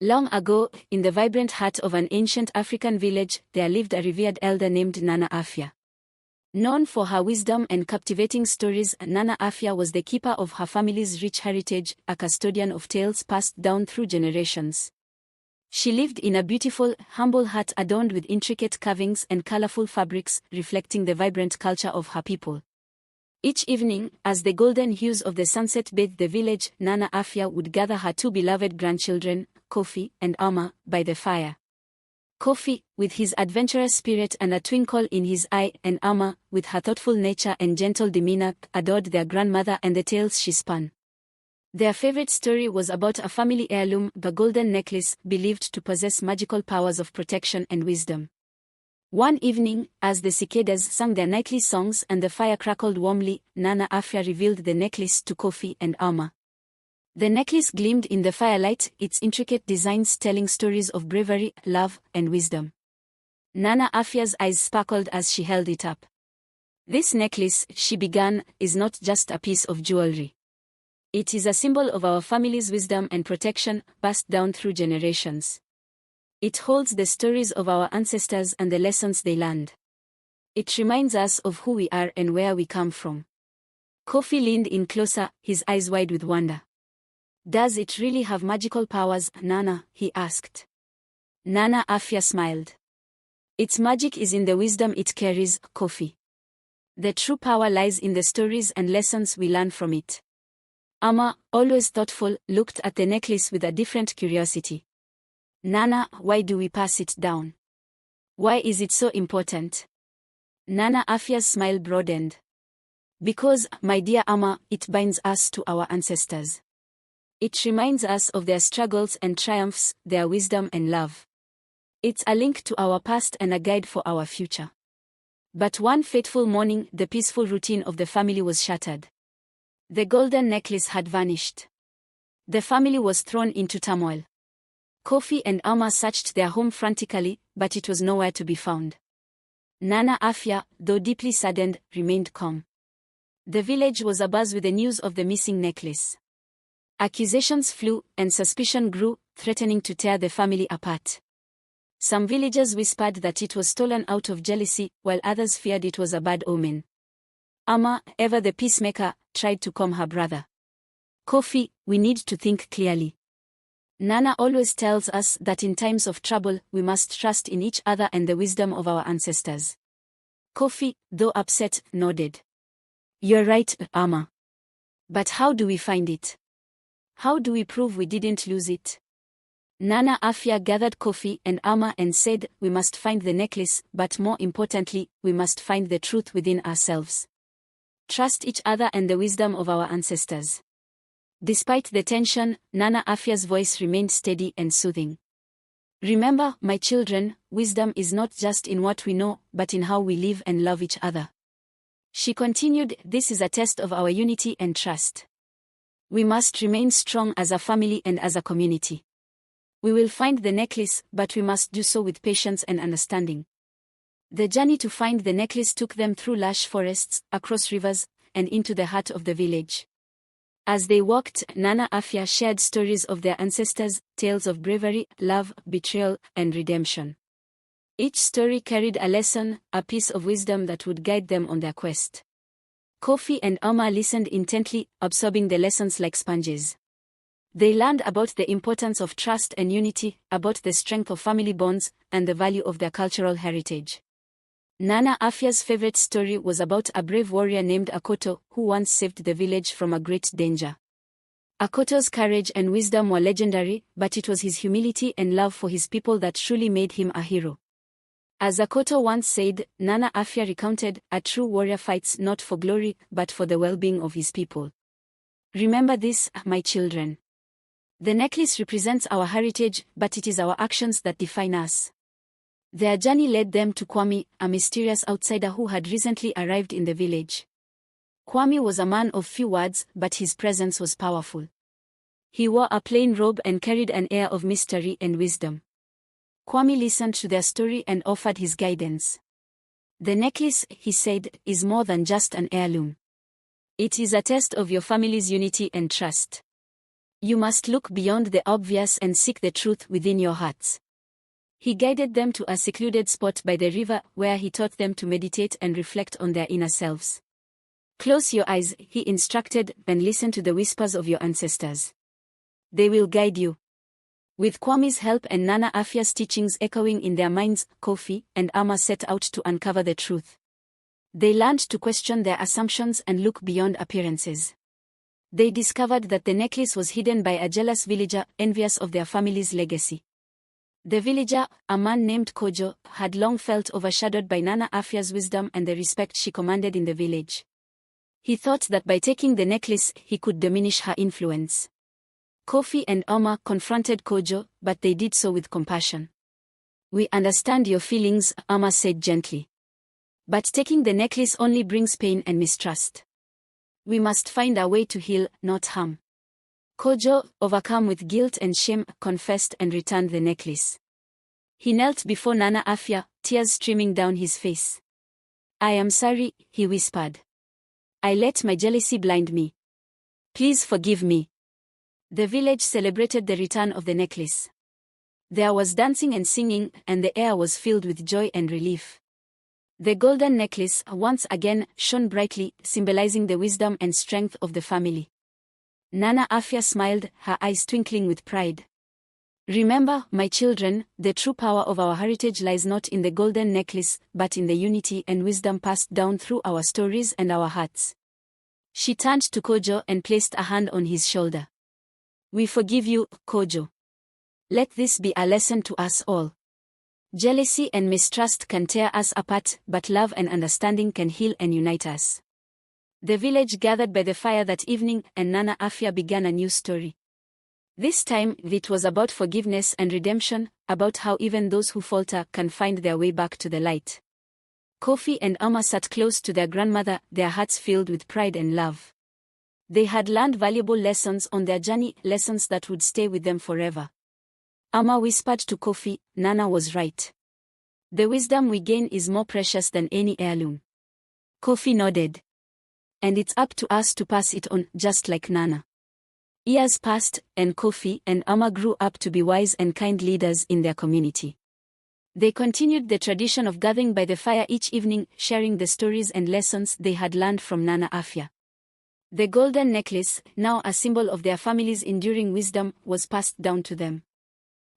Long ago, in the vibrant heart of an ancient African village, there lived a revered elder named Nana Afia. Known for her wisdom and captivating stories, Nana Afia was the keeper of her family's rich heritage, a custodian of tales passed down through generations. She lived in a beautiful, humble hut adorned with intricate carvings and colorful fabrics, reflecting the vibrant culture of her people. Each evening, as the golden hues of the sunset bathed the village, Nana Afia would gather her two beloved grandchildren, Kofi and Ama, by the fire. Kofi, with his adventurous spirit and a twinkle in his eye, and Ama, with her thoughtful nature and gentle demeanor, adored their grandmother and the tales she spun. Their favorite story was about a family heirloom, the golden necklace, believed to possess magical powers of protection and wisdom. One evening, as the cicadas sang their nightly songs and the fire crackled warmly, Nana Afia revealed the necklace to Kofi and Ama. The necklace gleamed in the firelight, its intricate designs telling stories of bravery, love, and wisdom. Nana Afia's eyes sparkled as she held it up. "This necklace," she began, "is not just a piece of jewelry. It is a symbol of our family's wisdom and protection, passed down through generations. It holds the stories of our ancestors and the lessons they learned. It reminds us of who we are and where we come from." Kofi leaned in closer, his eyes wide with wonder. "Does it really have magical powers, Nana?" he asked. Nana Afia smiled. "Its magic is in the wisdom it carries, Kofi. The true power lies in the stories and lessons we learn from it." Ama, always thoughtful, looked at the necklace with a different curiosity. "Nana, why do we pass it down? Why is it so important?" Nana Afia's smile broadened. "Because, my dear Ama, it binds us to our ancestors. It reminds us of their struggles and triumphs, their wisdom and love. It's a link to our past and a guide for our future." But one fateful morning, the peaceful routine of the family was shattered. The golden necklace had vanished. The family was thrown into turmoil. Kofi and Ama searched their home frantically, but it was nowhere to be found. Nana Afia, though deeply saddened, remained calm. The village was abuzz with the news of the missing necklace. Accusations flew, and suspicion grew, threatening to tear the family apart. Some villagers whispered that it was stolen out of jealousy, while others feared it was a bad omen. Ama, ever the peacemaker, tried to calm her brother. "Kofi, we need to think clearly. Nana always tells us that in times of trouble, we must trust in each other and the wisdom of our ancestors." Kofi, though upset, nodded. "You're right, Ama. But how do we find it? How do we prove we didn't lose it?" Nana Afia gathered Kofi and Ama and said, "We must find the necklace, but more importantly, we must find the truth within ourselves. Trust each other and the wisdom of our ancestors." Despite the tension, Nana Afia's voice remained steady and soothing. "Remember, my children, wisdom is not just in what we know, but in how we live and love each other." She continued, "This is a test of our unity and trust. We must remain strong as a family and as a community. We will find the necklace, but we must do so with patience and understanding." The journey to find the necklace took them through lush forests, across rivers, and into the heart of the village. As they walked, Nana Afia shared stories of their ancestors, tales of bravery, love, betrayal, and redemption. Each story carried a lesson, a piece of wisdom that would guide them on their quest. Kofi and Ama listened intently, absorbing the lessons like sponges. They learned about the importance of trust and unity, about the strength of family bonds, and the value of their cultural heritage. Nana Afia's favorite story was about a brave warrior named Akoto, who once saved the village from a great danger. Akoto's courage and wisdom were legendary, but it was his humility and love for his people that truly made him a hero. As Akoto once said, Nana Afia recounted, "A true warrior fights not for glory, but for the well-being of his people. Remember this, my children. The necklace represents our heritage, but it is our actions that define us." Their journey led them to Kwame, a mysterious outsider who had recently arrived in the village. Kwame was a man of few words, but his presence was powerful. He wore a plain robe and carried an air of mystery and wisdom. Kwame listened to their story and offered his guidance. "The necklace," he said, "is more than just an heirloom. It is a test of your family's unity and trust. You must look beyond the obvious and seek the truth within your hearts. He guided them to a secluded spot by the river where he taught them to meditate and reflect on their inner selves. Close your eyes, he instructed, and listen to the whispers of your ancestors. They will guide you. With Kwame's help and Nana Afia's teachings echoing in their minds, Kofi and Ama set out to uncover the truth. They learned to question their assumptions and look beyond appearances. They discovered that the necklace was hidden by a jealous villager, envious of their family's legacy. The villager, a man named Kojo, had long felt overshadowed by Nana Afia's wisdom and the respect she commanded in the village. He thought that by taking the necklace, he could diminish her influence. Kofi and Ama confronted Kojo, but they did so with compassion. We understand your feelings, Ama said gently. But taking the necklace only brings pain and mistrust. We must find a way to heal, not harm. Kojo, overcome with guilt and shame, confessed and returned the necklace. He knelt before Nana Afia, tears streaming down his face. I am sorry, he whispered. I let my jealousy blind me. Please forgive me. The village celebrated the return of the necklace. There was dancing and singing, and the air was filled with joy and relief. The golden necklace once again shone brightly, symbolizing the wisdom and strength of the family. Nana Afia smiled, her eyes twinkling with pride. Remember, my children, the true power of our heritage lies not in the golden necklace, but in the unity and wisdom passed down through our stories and our hearts. She turned to Kojo and placed a hand on his shoulder. We forgive you, Kojo. Let this be a lesson to us all. Jealousy and mistrust can tear us apart, but love and understanding can heal and unite us. The village gathered by the fire that evening, and Nana Afia began a new story. This time, it was about forgiveness and redemption, about how even those who falter can find their way back to the light. Kofi and Ama sat close to their grandmother, their hearts filled with pride and love. They had learned valuable lessons on their journey, lessons that would stay with them forever. Ama whispered to Kofi, Nana was right. The wisdom we gain is more precious than any heirloom. Kofi nodded. And it's up to us to pass it on, just like Nana. Years passed, and Kofi and Ama grew up to be wise and kind leaders in their community. They continued the tradition of gathering by the fire each evening, sharing the stories and lessons they had learned from Nana Afia. The golden necklace, now a symbol of their family's enduring wisdom, was passed down to them.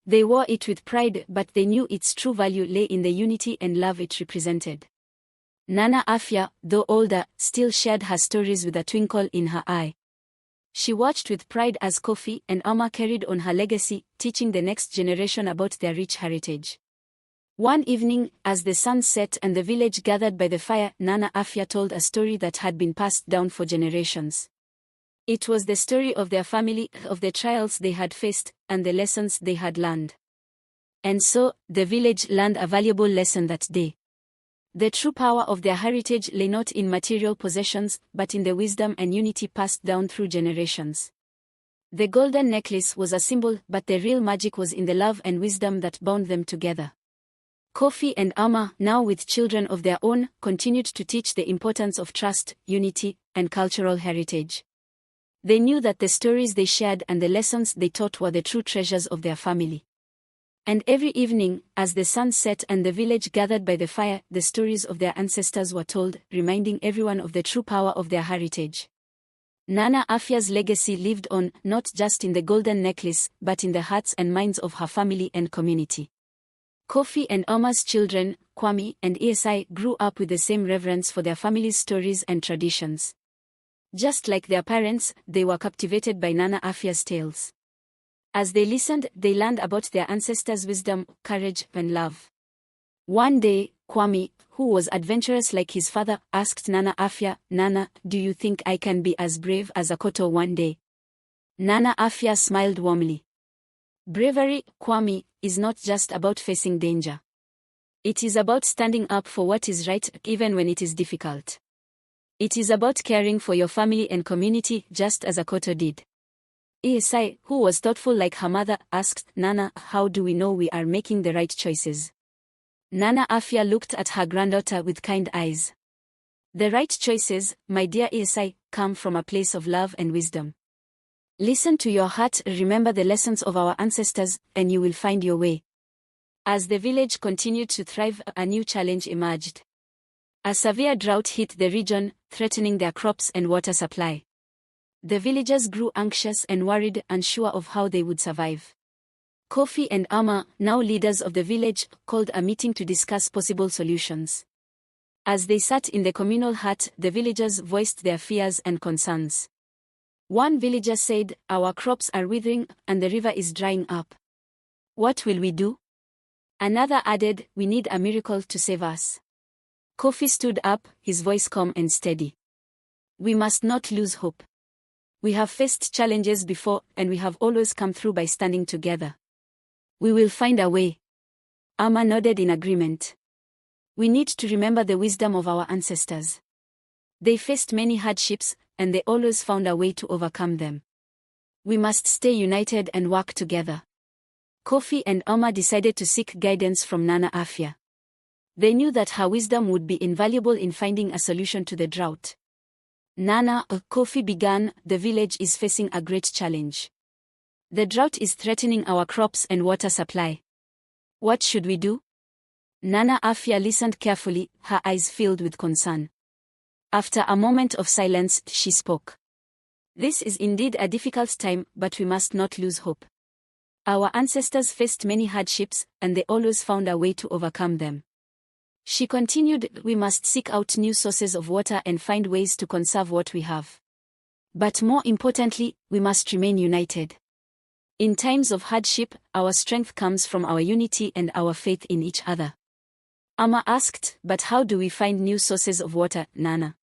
They wore it with pride, but they knew its true value lay in the unity and love it represented. Nana Afia, though older, still shared her stories with a twinkle in her eye. She watched with pride as Kofi and Ama carried on her legacy, teaching the next generation about their rich heritage. One evening, as the sun set and the village gathered by the fire, Nana Afia told a story that had been passed down for generations. It was the story of their family, of the trials they had faced, and the lessons they had learned. And so, the village learned a valuable lesson that day. The true power of their heritage lay not in material possessions, but in the wisdom and unity passed down through generations. The golden necklace was a symbol, but the real magic was in the love and wisdom that bound them together. Kofi and Ama, now with children of their own, continued to teach the importance of trust, unity, and cultural heritage. They knew that the stories they shared and the lessons they taught were the true treasures of their family. And every evening, as the sun set and the village gathered by the fire, the stories of their ancestors were told, reminding everyone of the true power of their heritage. Nana Afia's legacy lived on, not just in the golden necklace, but in the hearts and minds of her family and community. Kofi and Ama's children, Kwame and Elle, grew up with the same reverence for their family's stories and traditions. Just like their parents, they were captivated by Nana Afia's tales. As they listened, they learned about their ancestors' wisdom, courage, and love. One day, Kwame, who was adventurous like his father, asked Nana Afia, Nana, do you think I can be as brave as Akoto one day? Nana Afia smiled warmly. Bravery, Kwame, is not just about facing danger. It is about standing up for what is right, even when it is difficult. It is about caring for your family and community, just as Akoto did. Elle, who was thoughtful like her mother, asked, Nana, how do we know we are making the right choices? Nana Afia looked at her granddaughter with kind eyes. The right choices, my dear Elle, come from a place of love and wisdom. Listen to your heart, remember the lessons of our ancestors, and you will find your way. As the village continued to thrive, a new challenge emerged. A severe drought hit the region, threatening their crops and water supply. The villagers grew anxious and worried, unsure of how they would survive. Kofi and Ama, now leaders of the village, called a meeting to discuss possible solutions. As they sat in the communal hut, the villagers voiced their fears and concerns. One villager said, "Our crops are withering, and the river is drying up. What will we do?" Another added, "We need a miracle to save us." Kofi stood up, his voice calm and steady. "We must not lose hope. We have faced challenges before, and we have always come through by standing together. We will find a way." Ama nodded in agreement. "We need to remember the wisdom of our ancestors. They faced many hardships, and they always found a way to overcome them. We must stay united and work together." Kofi and Ama decided to seek guidance from Nana Afia. They knew that her wisdom would be invaluable in finding a solution to the drought. "Nana," Kofi began, "the village is facing a great challenge. The drought is threatening our crops and water supply. What should we do?" Nana Afia listened carefully, her eyes filled with concern. After a moment of silence, she spoke. "This is indeed a difficult time, but we must not lose hope. Our ancestors faced many hardships, and they always found a way to overcome them." She continued, "We must seek out new sources of water and find ways to conserve what we have. But more importantly, we must remain united. In times of hardship, our strength comes from our unity and our faith in each other." Ama asked, "But how do we find new sources of water, Nana?"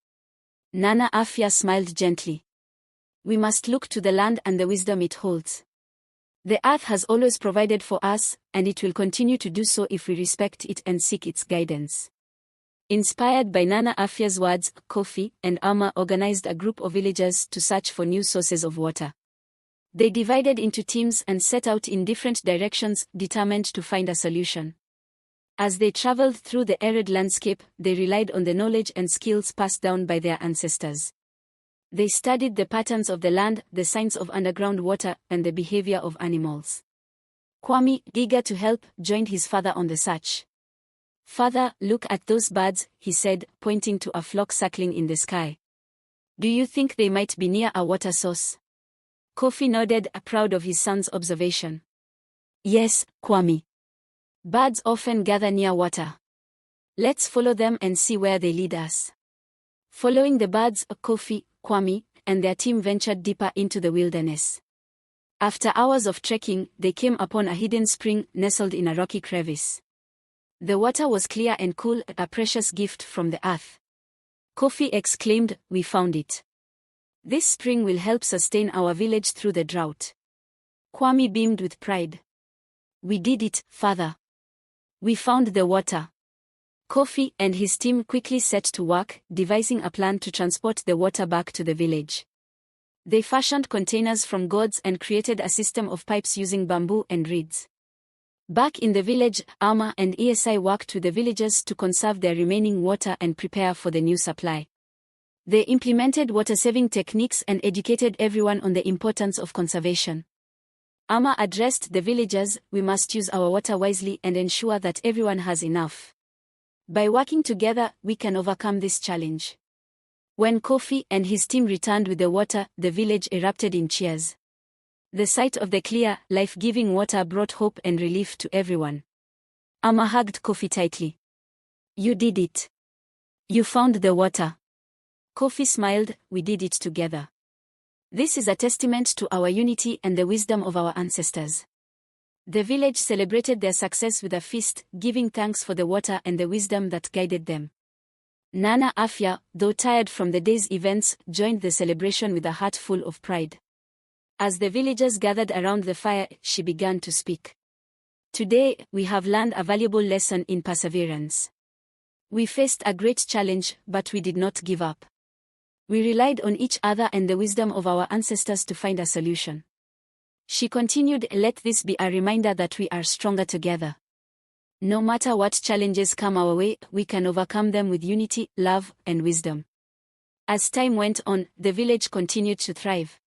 Nana Afia smiled gently. "We must look to the land and the wisdom it holds. The earth has always provided for us, and it will continue to do so if we respect it and seek its guidance." Inspired by Nana Afia's words, Kofi and Ama organized a group of villagers to search for new sources of water. They divided into teams and set out in different directions, determined to find a solution. As they traveled through the arid landscape, they relied on the knowledge and skills passed down by their ancestors. They studied the patterns of the land, the signs of underground water, and the behavior of animals. Kwame, eager to help, joined his father on the search. "Father, look at those birds," he said, pointing to a flock circling in the sky. "Do you think they might be near a water source?" Kofi nodded, proud of his son's observation. "Yes, Kwame. Birds often gather near water. Let's follow them and see where they lead us." Following the birds, Kofi, Kwame, and their team ventured deeper into the wilderness. After hours of trekking, they came upon a hidden spring nestled in a rocky crevice. The water was clear and cool, a precious gift from the earth. Kofi exclaimed, "We found it. This spring will help sustain our village through the drought." Kwame beamed with pride. "We did it, father. We found the water." Kofi and his team quickly set to work, devising a plan to transport the water back to the village. They fashioned containers from gourds and created a system of pipes using bamboo and reeds. Back in the village, Ama and ESI worked with the villagers to conserve their remaining water and prepare for the new supply. They implemented water-saving techniques and educated everyone on the importance of conservation. Ama addressed the villagers, "We must use our water wisely and ensure that everyone has enough. By working together, we can overcome this challenge." When Kofi and his team returned with the water, the village erupted in cheers. The sight of the clear, life-giving water brought hope and relief to everyone. Ama hugged Kofi tightly. "You did it. You found the water." Kofi smiled, "We did it together. This is a testament to our unity and the wisdom of our ancestors." The village celebrated their success with a feast, giving thanks for the water and the wisdom that guided them. Nana Afia, though tired from the day's events, joined the celebration with a heart full of pride. As the villagers gathered around the fire, she began to speak. "Today, we have learned a valuable lesson in perseverance. We faced a great challenge, but we did not give up. We relied on each other and the wisdom of our ancestors to find a solution." She continued, "Let this be a reminder that we are stronger together. No matter what challenges come our way, we can overcome them with unity, love, and wisdom." As time went on, the village continued to thrive.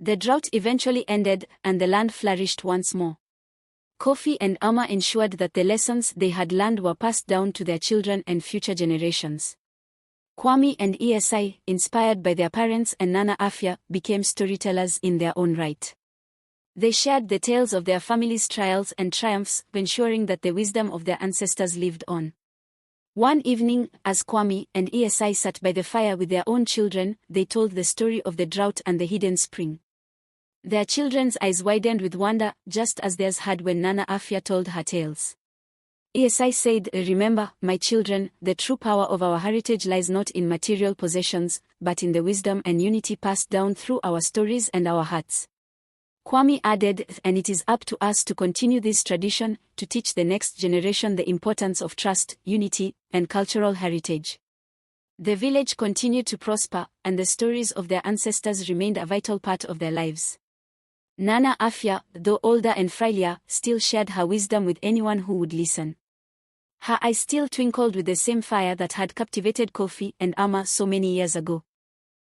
The drought eventually ended, and the land flourished once more. Kofi and Ama ensured that the lessons they had learned were passed down to their children and future generations. Kwame and Esai, inspired by their parents and Nana Afia, became storytellers in their own right. They shared the tales of their family's trials and triumphs, ensuring that the wisdom of their ancestors lived on. One evening, as Kwame and Esai sat by the fire with their own children, they told the story of the drought and the hidden spring. Their children's eyes widened with wonder, just as theirs had when Nana Afia told her tales. Esai said, "Remember, my children, the true power of our heritage lies not in material possessions, but in the wisdom and unity passed down through our stories and our hearts." Kwame added, "And it is up to us to continue this tradition, to teach the next generation the importance of trust, unity, and cultural heritage." The village continued to prosper, and the stories of their ancestors remained a vital part of their lives. Nana Afia, though older and frailer, still shared her wisdom with anyone who would listen. Her eyes still twinkled with the same fire that had captivated Kofi and Ama so many years ago.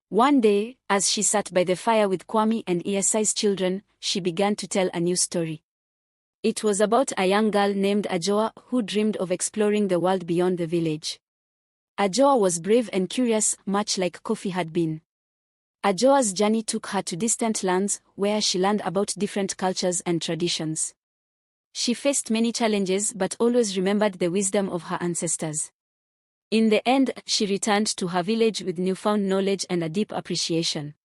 One day, as she sat by the fire with Kwame and Esai's children, she began to tell a new story. It was about a young girl named Ajoa who dreamed of exploring the world beyond the village. Ajoa was brave and curious, much like Kofi had been. Ajoa's journey took her to distant lands, where she learned about different cultures and traditions. She faced many challenges but always remembered the wisdom of her ancestors. In the end, she returned to her village with newfound knowledge and a deep appreciation.